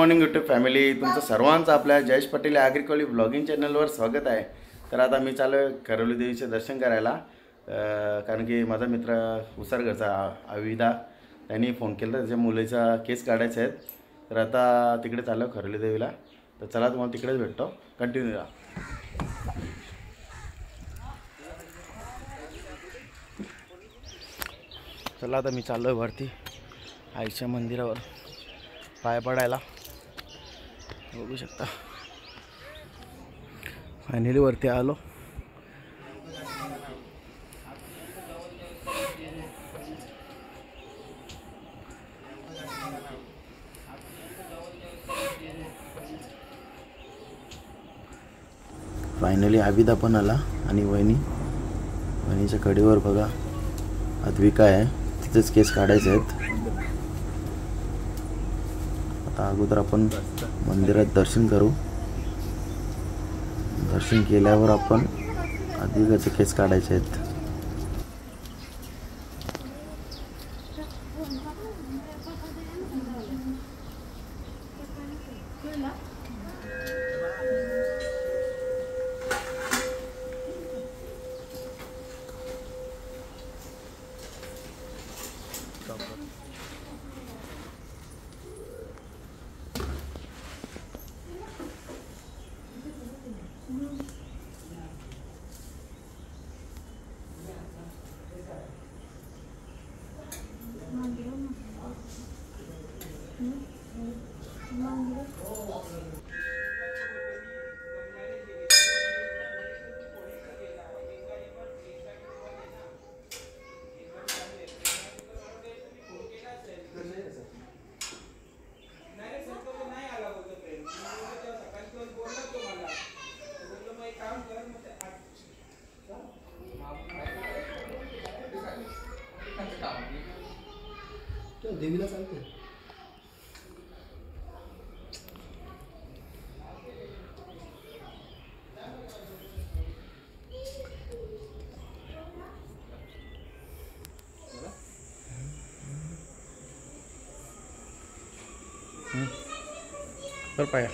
Morning YouTube family, तुमचं सर्वांचं आपल्या जयेश पटेल ॲग्रिकल्चर ब्लॉगिंग चॅनलवर स्वागत आहे। तर आता मी चालू खरोली देवीचे दर्शन करायला, कारण की माझा मित्र उसरगडचा अविदा त्यांनी फोन केला, त्याच्या मुलीचा केस काढायचा आहे। तर आता तिकडे चाललो खरोली देवीला। तर चला तुम्हाला तिकडेच भेटतो, कंटिन्यू राहा। चला आता मी चाललो आहे वरती आईच्या मंदिरावर पाय पडायला। बघू शकता फायनली वरती आलो। फायनली आबिदा पण आला आणि वहिनीच्या कडेवर बघा अद्विका आहे, तिथेच केस काढायचे आहेत। आता अगोदर आपण मंदिरात दर्शन करू, दर्शन केल्यावर आपण अद्विकाचे केस काढायचे आहेत। देवीला चालते तर पाया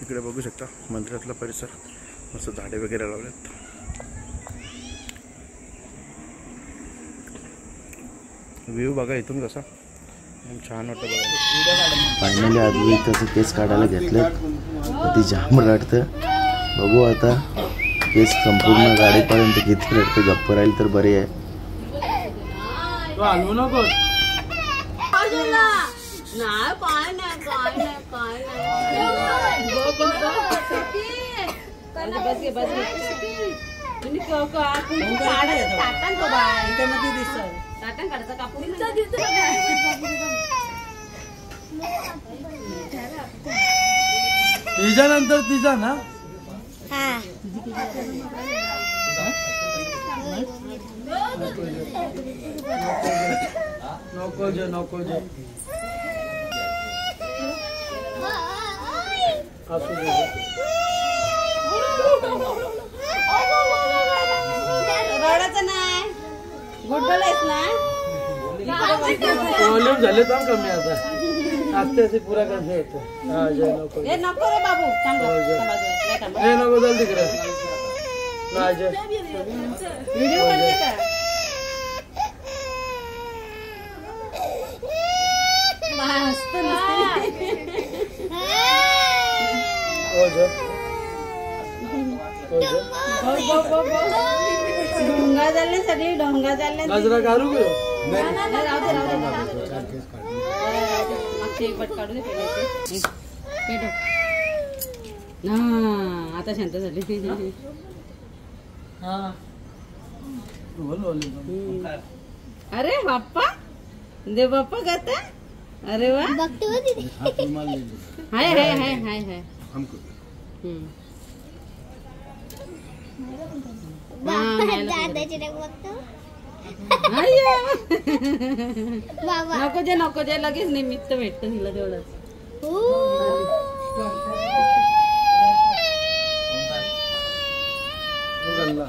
इकडे बघू शकता मंदिरातला परिसर, मस्त झाडे वगैरे लावलेत। व्ह्यू बघा इथून कसा छान वाटतं बघा। फायनली अद्वैताचे केस काढायला घेतले, ती जाम रडतं। बघू आता केस संपूर्ण गाडीपर्यंत किती रडतं, गप्प राहील तर बरी आहे। तिच्या नंतर तिचा ना नको जे रडायचं नाही, गुड्डल आहेस ना, प्रॉब्लेम झाले तर कमी आता आस्ते आस्ते पुरा करता येतो। नको रे बाबू, नको चल तिकडे व्हिडिओ करते का? ढोंगा झाले सगळे, ढोंगा झाले। गजरा काढू ग, मागचे एक बट काढू दे पेटो। आता शांत झाली। अरे बाप्पा, दे बाप्पा गाता। अरे वा, हाय हाय हाय हाय हाय। नको जे लगेच निमित्त भेटतं तिला तेवढंच। कल्ला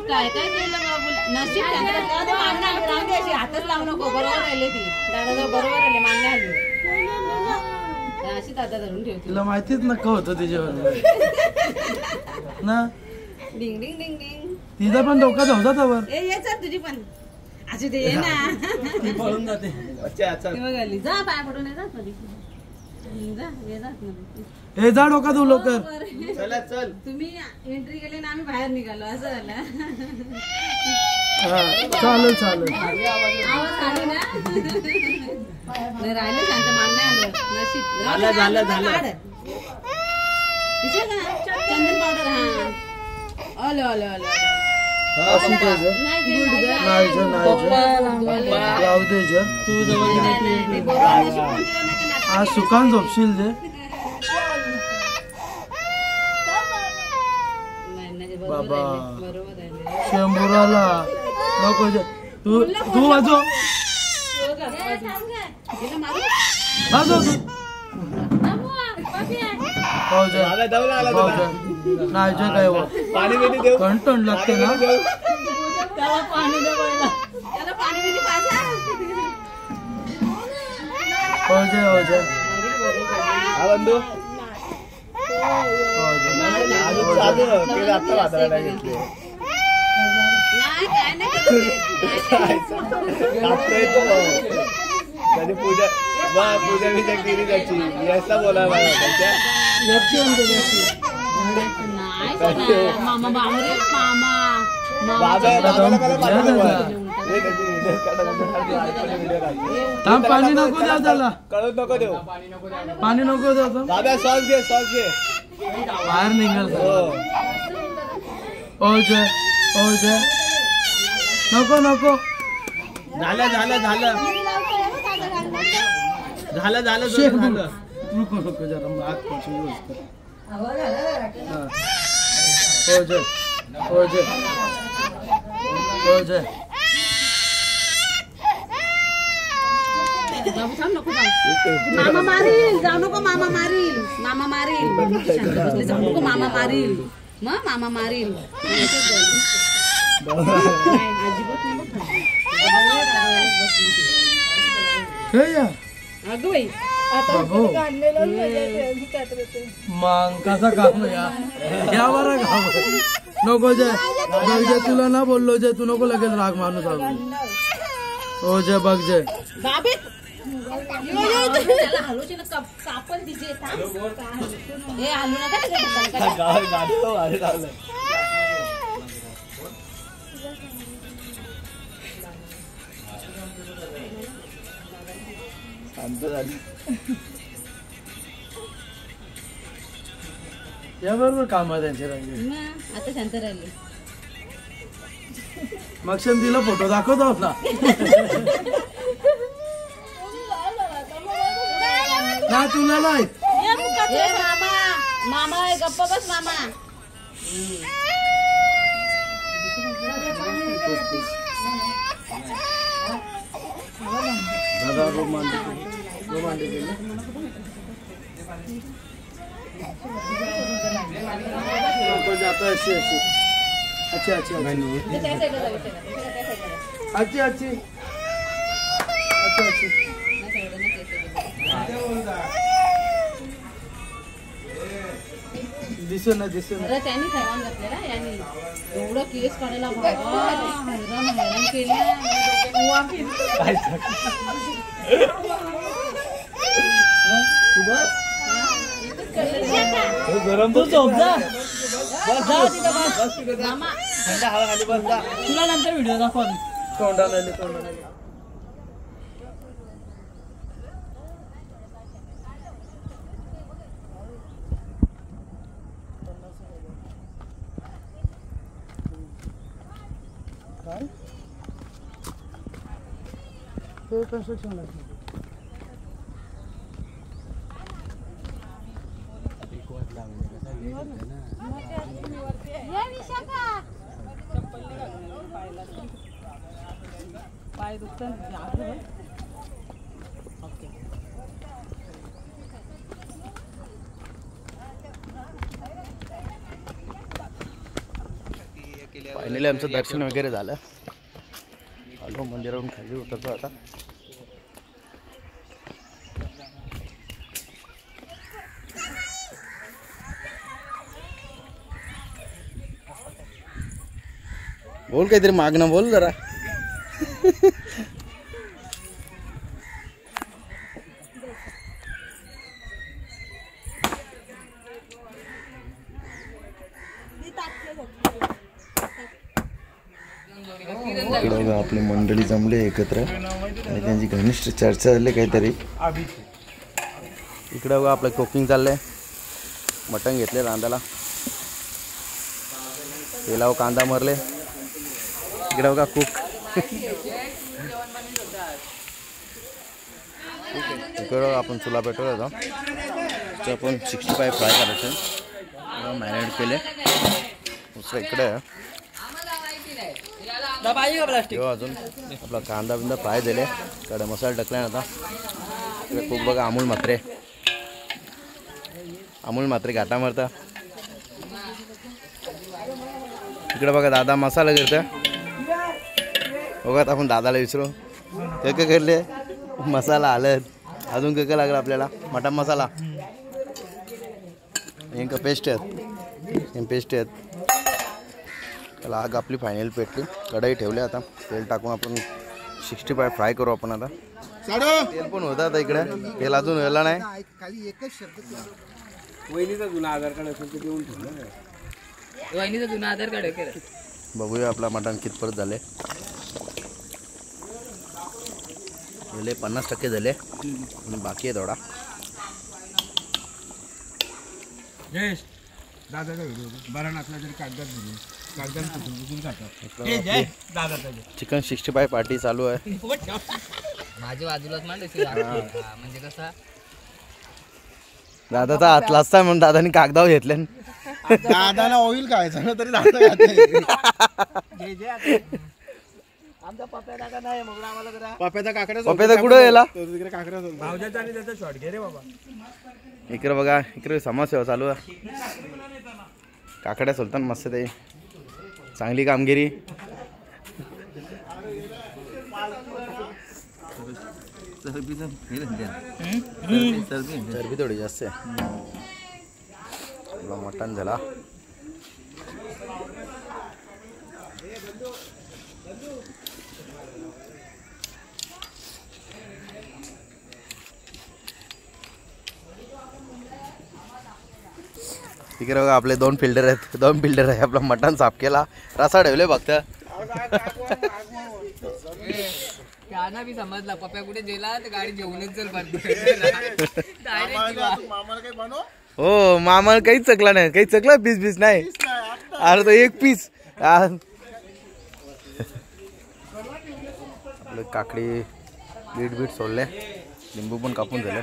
काय काय केलं बाबूला नशीब त्यांचं मान्य आलं राहून द्यायची हातच लावू नको बरोबर राहिले ती दादा बरोबर राहिले मान्य आली अशी दादा धरून ठेवते तिला माहितीच नका होतं तिच्यावर ना डिंग डिंग डिंग डिंग तिचा पण डोका धावता त्यावर ए ये चल तुझी पण असू दे ये ना ती पळून जाते ती बघ आली जा पाय पडून ये जा मध्ये जा ये जा मध्ये हे जा डोका धुव लवकर चला चल तुम्ही एंट्री केली ना आम्ही बाहेर निघालो असं झालं हा चालेल चालेल आवाज आली ना नाही राहिलं शांत मान्य आलं नशीब झालं चंदन पावडर हा आलो आलो आलो असं त्याचं नाहीचं राहू द्यायचं तू जवळ आज सुकान झोपशील जे बाबा शंभराला नको जे. तू वाजव वाजव तू नाही जे काय कंटन लागते ना त्याला पाणी दे पहिला त्याला पाणी बिनी पाजा हो जे बंधू नाही काय नाही पूजा पूजा विजा केली त्याची याचा बोला नाही मामा बाहेर पाणी नको द्या त्याला कळत नको देऊ पाणी नको द्या दादा सॉस घे बाहेर निघाल हो जय नको नको झालं नको जरा आग पासून हो जय मामा मारील जाऊ नको मामा मारील जाऊ नको मामा मारील मग मामा मारील अगं बाई मग कसा काम या बरा काम नको जय तुला ना बोललो जय तू नको लगेच राग माणूस आलो हो जय बघ जय कापण तिचे हे हलू नका या बरोबर काम आहे त्यांचे रंग आता शांत राहिले मग तिला फोटो दाखवतो आपला ना तुला नाही मामा गप्प बस मामा दादा रोमांटिक जाता अच्छी दिसू ना त्यांनी ठरवून घातलेला यांनी एवढं केस काढायला हैराण केल्या तू झोप जा तुला नंतर व्हिडिओ दाखव तोंडाला काय ते कन्स्ट्रक्शन लागलं पाय दुखतं फायनली आमचं दर्शन वगैरे झालं. आलो मंदिरावरून खाली उतरतो आता. बोल काहीतरी मागणं बोल जरा. इकडे आपली मंडळी जमले एकत्र आणि त्यांची घनिष्ठ चर्चा झाली काहीतरी. इकडे बघा आपलं कुकिंग चाललंय. मटण घेतले रांधाला, तेलाव कांदा मरले. इकडे बघा कुक. इकडं आपण चुला पेटवला होता. आपण 65 फ्राय करायचं, मॅरिनेट केले. दुसरं इकडे अजून आपला कांदा बिंदा फ्राय दिले. इकडे मसाला टाकला आता. इकडे खूप बघा अमूल मात्रे घाटा मारता. इकडे बघा दादा मसाला करतं. बघा आपण दादाला विचारू काय करले. मसाला हळद अजून काय लागलं आपल्याला. मटन मसाला इंका पेस्ट आहेत. त्याला आग आपली फायनल पेटली. कढई ठेवली. आता तेल टाकून आपण 65 फ्राय करू आपण. आता तेल पण होतं आता. इकडे तेल अजून व्हायला नाही. वहिनीचा जुना आधार कार्ड असेल ते देऊन ठेवलं. वहिनीचा जुना आधार कार्ड. बघूया आपला मटण कितपर्यंत झाले. 50% झाले आणि बाकी आहे थोडा. चिकन 65 पार्टी चालू आहे. माझ्या बाजूलाच म्हणजे कसा दादाचा हात लाजता म्हणून दादानी कागदावर घेतले. दादाला ऑइल खायचं ना तरी पप्याचा कुठं गेला. इकडे बघा, इकडे समाजसेवा चालू आहे. काकड्या सोलतान मस्त. ते चांगली कामगिरी. चरबी थोडी जास्त आहे. मटण झाला. इकडे बघा आपले 2 फिल्टर आहेत. 2 फिल्टर आहे. आपला मटण साफ केला, रसा ठेवले फक्त. बी समजला पप्या कुठे गेला तर गाडी घेऊनच चल. हो मामा काहीच चकला नाही. काही चकला पीस नाही. अरे तो एक पीस. आपले काकडी बीट सोडले. लिंबू पण कापून झाले.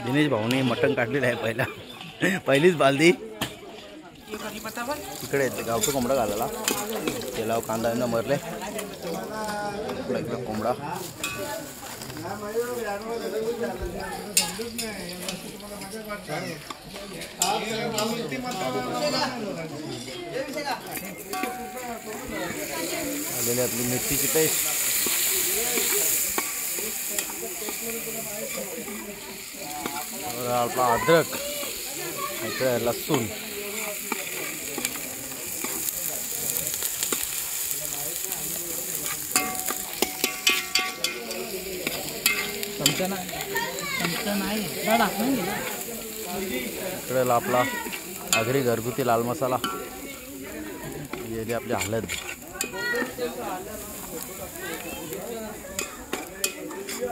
दिनेश भाऊने मटण काढलेलं आहे. पहिलीच बालदी. इकडे गावचं कोंबडा घालायला. तेलाव कांदा मरले. इकडे कोंबडा. आलेली आपली मिरचीची पेस्ट. आपला अद्रक. इकडे लसूण. इकडे आपला आगरी घरगुती लाल मसाला. आपली हळद.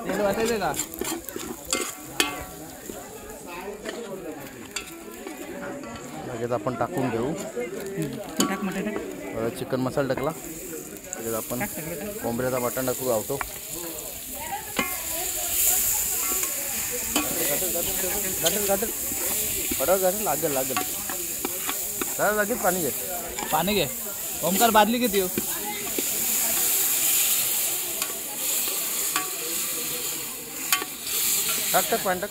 तेल वाटायचं का. लगेच आपण टाकून घेऊ. चिकन मसाला टाकला. त्यात आपण कोंबड्याचा मटण टाकू गावतो. लागेल लगेच पाणी घे. ओमकार बादली किती हो? टाक पाणी टाक.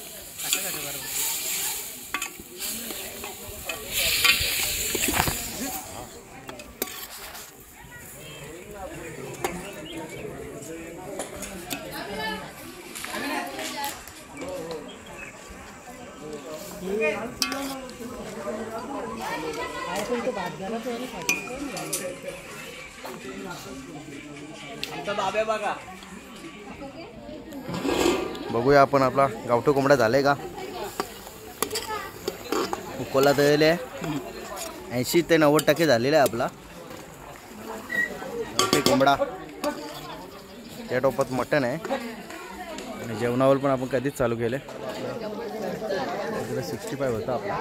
बघूया आपण आपला गावठो कोंबडा झालाय का. उकोला तळले 80 ते 90% झालेला आहे आपला गावठी कोंबडा. त्या टोपात मटण आहे आणि जेवणावर पण आपण कधीच चालू केले. 65 होता आपला.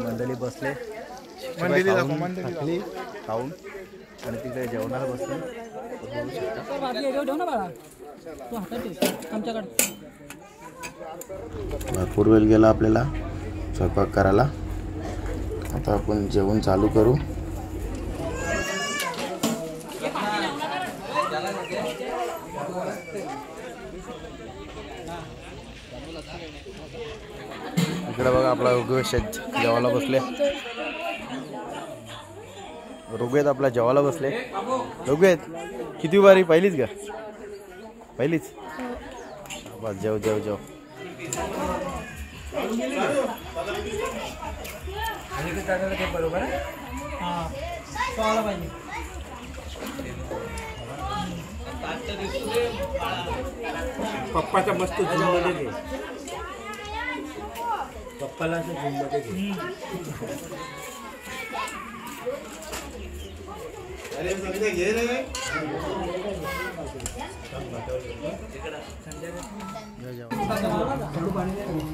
मंडळी बसले खाऊन आणि तिकडे जेवणाला बसले. भरपूर वेळ गेला आपल्याला स्वयंपाक करायला. आता आपण जेवण चालू करू. इकडे बघा आपला ऋग्वेद जेवायला बसले. ऋग्वेद आपला जेवायला बसले. ऋग्वेद किती वारी? पहिलीच का? पहिलीच. बस जेव जेव जेव. पप्पाचा मस्त झूम मध्ये घे. पप्पाला असं झूम मध्ये घे.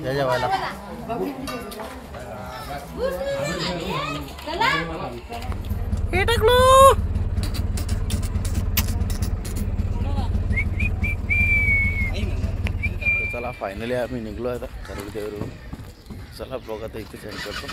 जेवायला हे टाकलो. चला फायनली आम्ही निघलो आता करोली देवीवरून. चला ब्लॉग आता इथे सेंड करतो.